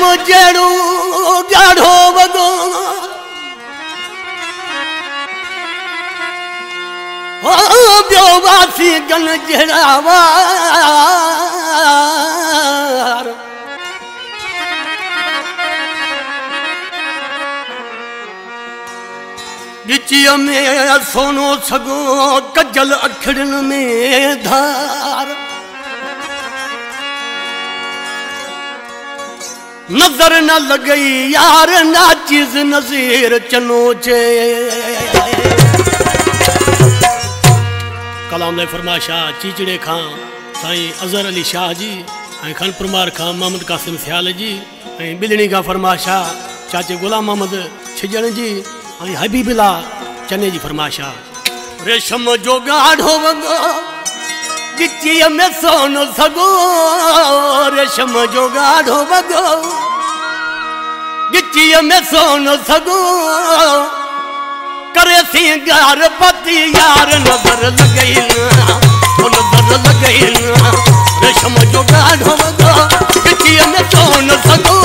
रेशम जेड़ू गाढ़ो वगो ओ ब्यो वासी गन जड़ावार गिचिया में सोनो सगो कजल अखड़न में धार नजर न लगई यार ना चीज नजीर चनोचे कलाम ने फरमाशा चीचड़े खां साईं अजहर अली शाह जी खनपुरमार खां मोहम्मद कासिम सियाल जी बिलनी का फरमाशा चाचे गुलाम मोहम्मद छिजण जी हबीबिला चने जी फरमाशा रेशम जो गाढ़ो वगो गिच्चीअ में सोनो सगो रेशम जो गाढ़ो वगो गिच्चीअ में सोनो सगो करे सिंगार पति यार नजर लगई ना नजर लगई ना रेशम जो गाढ़ो वगो गिच्चीअ में सोनो सगो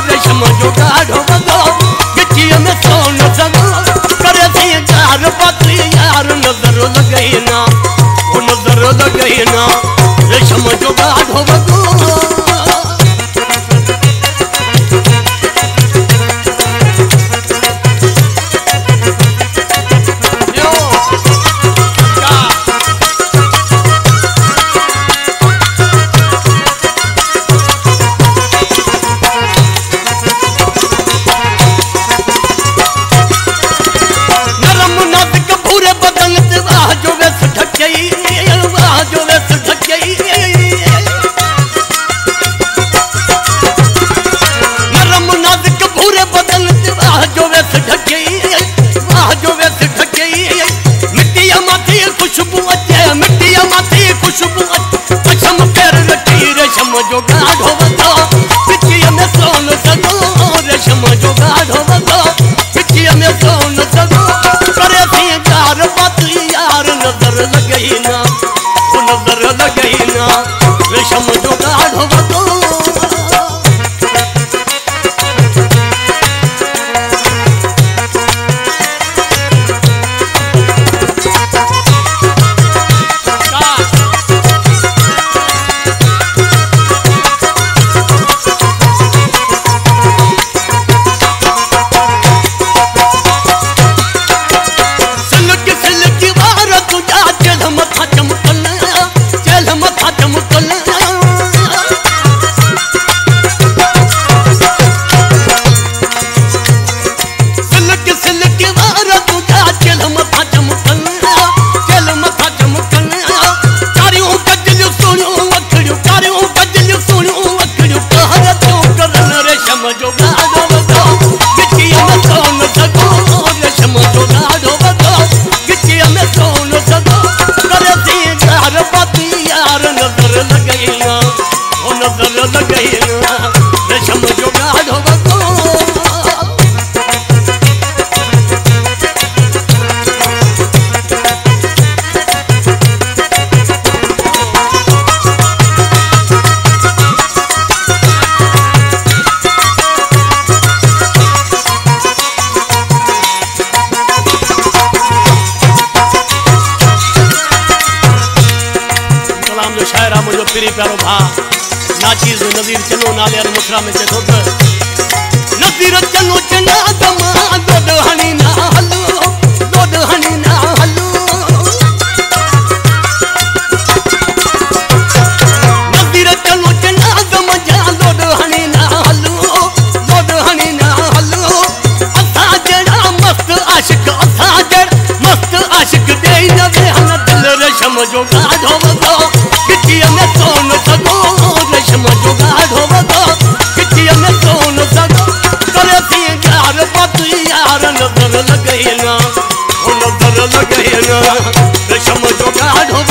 रेशम जो गाढ़ो वगो गिच्चीअ में सोनो सगो करे सिंगार पति यार नजर लगई ना नजर लगई ना रेशम जो गाढ़ो वगो जो गाढ़ो वगो गिच्चीअ में सोनो सगो रेशम जो गाढ़ो वगो गिच्चीअ में सोनो सगो करे सिंगार पति यार नजर लगई ना नजर लगई ना रेशम जो गाढ़ो वगो प्यारो भा नाचीज नजीर चलो नाले मुखरा में चलो नजीर चलो चना दमा दोड हनी ना हलो दोड हनी ना हलो नजीर चलो चना दमा जा दोड हनी ना हलो दोड हनी ना हलो असा जड़ा मस्त आशिक असा जड़ मस्त आशिक दे नवे हन दिल रेशम जो गाढ़ो वगो गिच्चीअ में सोनो सगो रेशम जो गाढ़ो वगो गिच्चीअ में सोनो सगो करे सिंगार पति यार नजर लगई ना नजर लगई ना रेशम जो गाढ़ो